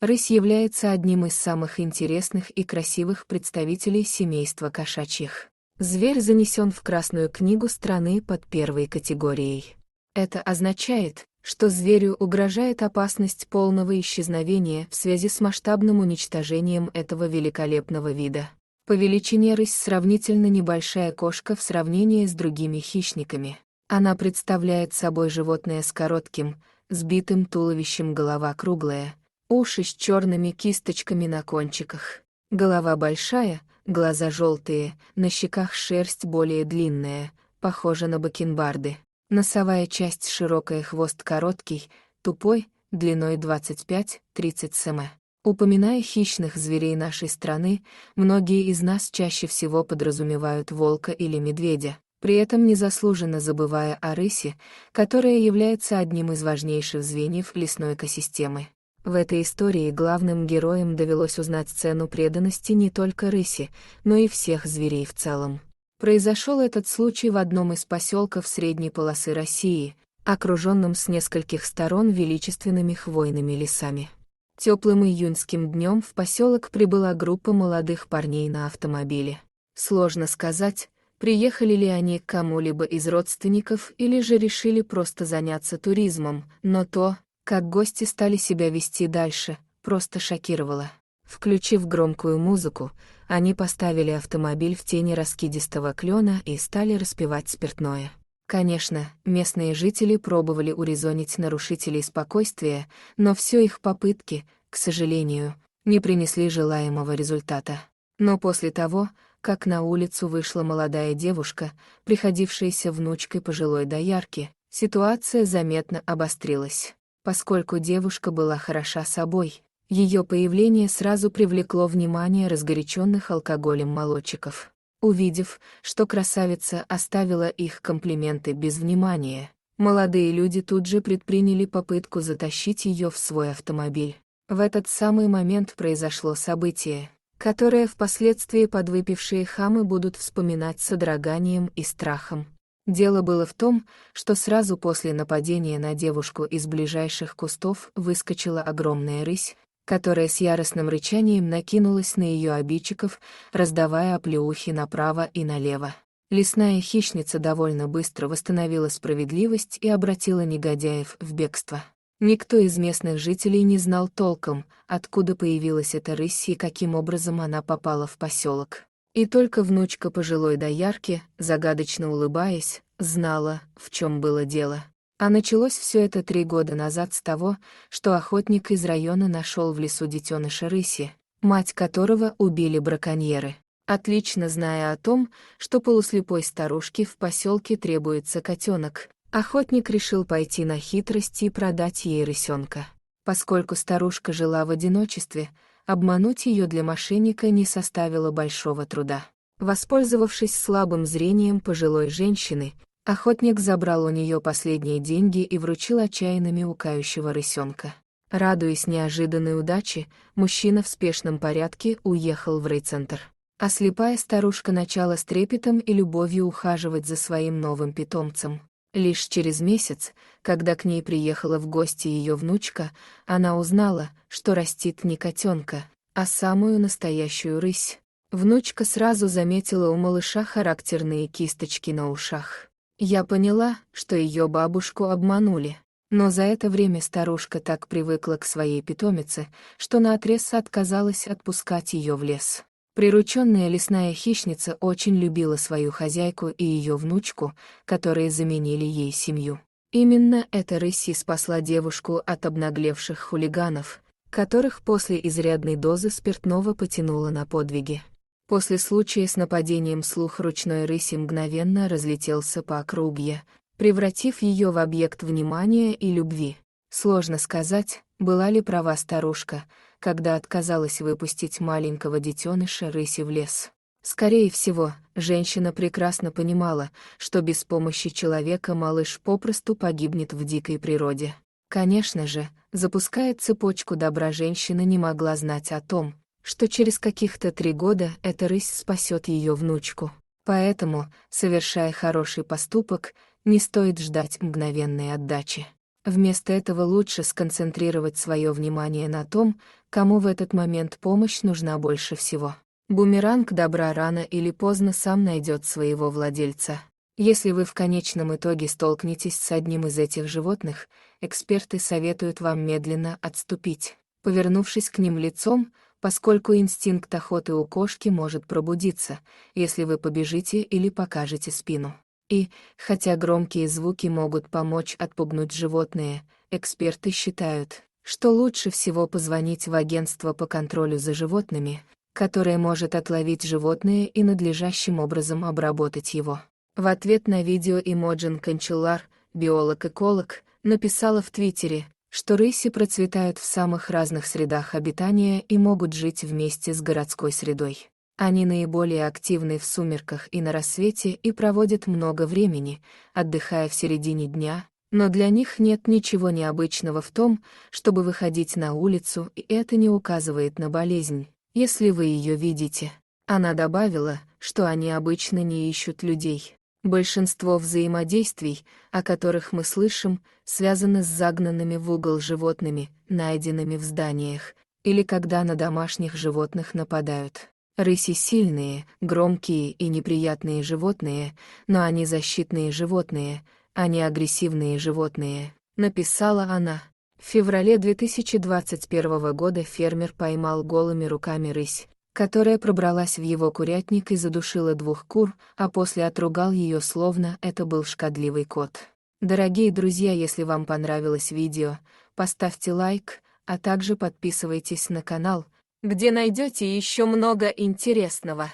Рысь является одним из самых интересных и красивых представителей семейства кошачьих. Зверь занесен в Красную книгу страны под первой категорией. Это означает, что зверю угрожает опасность полного исчезновения в связи с масштабным уничтожением этого великолепного вида. По величине рысь сравнительно небольшая кошка в сравнении с другими хищниками. Она представляет собой животное с коротким, сбитым туловищем, голова круглая, уши с черными кисточками на кончиках. Голова большая, глаза желтые, на щеках шерсть более длинная, похожа на бакенбарды. Носовая часть широкая, хвост короткий, тупой, длиной 25-30 см. Упоминая хищных зверей нашей страны, многие из нас чаще всего подразумевают волка или медведя, при этом незаслуженно забывая о рысе, которая является одним из важнейших звеньев лесной экосистемы. В этой истории главным героям довелось узнать цену преданности не только рыси, но и всех зверей в целом. Произошел этот случай в одном из поселков средней полосы России, окруженном с нескольких сторон величественными хвойными лесами. Теплым июньским днем в поселок прибыла группа молодых парней на автомобиле. Сложно сказать, приехали ли они к кому-либо из родственников или же решили просто заняться туризмом, но то, как гости стали себя вести дальше, просто шокировало. Включив громкую музыку, они поставили автомобиль в тени раскидистого клена и стали распивать спиртное. Конечно, местные жители пробовали урезонить нарушителей спокойствия, но все их попытки, к сожалению, не принесли желаемого результата. Но после того, как на улицу вышла молодая девушка, приходившаяся внучкой пожилой доярки, ситуация заметно обострилась. Поскольку девушка была хороша собой, ее появление сразу привлекло внимание разгоряченных алкоголем молодчиков. Увидев, что красавица оставила их комплименты без внимания, молодые люди тут же предприняли попытку затащить ее в свой автомобиль. В этот самый момент произошло событие, которое впоследствии подвыпившие хамы будут вспоминать с содроганием и страхом. Дело было в том, что сразу после нападения на девушку из ближайших кустов выскочила огромная рысь, которая с яростным рычанием накинулась на ее обидчиков, раздавая оплеухи направо и налево. Лесная хищница довольно быстро восстановила справедливость и обратила негодяев в бегство. Никто из местных жителей не знал толком, откуда появилась эта рысь и каким образом она попала в поселок. И только внучка пожилой доярки, загадочно улыбаясь, знала, в чем было дело. А началось все это 3 года назад с того, что охотник из района нашел в лесу детеныша рыси, мать которого убили браконьеры. Отлично зная о том, что полуслепой старушке в поселке требуется котенок, охотник решил пойти на хитрость и продать ей рысенка. Поскольку старушка жила в одиночестве, обмануть ее для мошенника не составило большого труда. Воспользовавшись слабым зрением пожилой женщины, охотник забрал у нее последние деньги и вручил отчаянно мяукающего рысенка. Радуясь неожиданной удаче, мужчина в спешном порядке уехал в райцентр. А слепая старушка начала с трепетом и любовью ухаживать за своим новым питомцем. Лишь через месяц, когда к ней приехала в гости ее внучка, она узнала, что растит не котенка, а самую настоящую рысь. Внучка сразу заметила у малыша характерные кисточки на ушах. Я поняла, что ее бабушку обманули. Но за это время старушка так привыкла к своей питомице, что наотрез отказалась отпускать ее в лес. Прирученная лесная хищница очень любила свою хозяйку и ее внучку, которые заменили ей семью. Именно эта рысь и спасла девушку от обнаглевших хулиганов, которых после изрядной дозы спиртного потянуло на подвиги. После случая с нападением слух ручной рыси мгновенно разлетелся по округе, превратив ее в объект внимания и любви. Сложно сказать, была ли права старушка, когда отказалась выпустить маленького детеныша рыси в лес. Скорее всего, женщина прекрасно понимала, что без помощи человека малыш попросту погибнет в дикой природе. Конечно же, запуская цепочку добра, женщина не могла знать о том, что через каких-то 3 года эта рысь спасет ее внучку. Поэтому, совершая хороший поступок, не стоит ждать мгновенной отдачи. Вместо этого лучше сконцентрировать свое внимание на том, кому в этот момент помощь нужна больше всего. Бумеранг добра рано или поздно сам найдет своего владельца. Если вы в конечном итоге столкнетесь с одним из этих животных, эксперты советуют вам медленно отступить, повернувшись к ним лицом, поскольку инстинкт охоты у кошки может пробудиться, если вы побежите или покажете спину. И, хотя громкие звуки могут помочь отпугнуть животные, эксперты считают, что лучше всего позвонить в агентство по контролю за животными, которое может отловить животное и надлежащим образом обработать его. В ответ на видео Имоджин Кончулар, биолог-эколог, написала в Твиттере, что рыси процветают в самых разных средах обитания и могут жить вместе с городской средой. Они наиболее активны в сумерках и на рассвете и проводят много времени, отдыхая в середине дня, но для них нет ничего необычного в том, чтобы выходить на улицу, и это не указывает на болезнь, если вы ее видите. Она добавила, что они обычно не ищут людей. Большинство взаимодействий, о которых мы слышим, связаны с загнанными в угол животными, найденными в зданиях, или когда на домашних животных нападают. Рыси сильные, громкие и неприятные животные, но они защитные животные, а не агрессивные животные, написала она. В феврале 2021 года фермер поймал голыми руками рысь, которая пробралась в его курятник и задушила 2 кур, а после отругал ее, словно это был шкодливый кот. Дорогие друзья, если вам понравилось видео, поставьте лайк, а также подписывайтесь на канал, где найдете еще много интересного.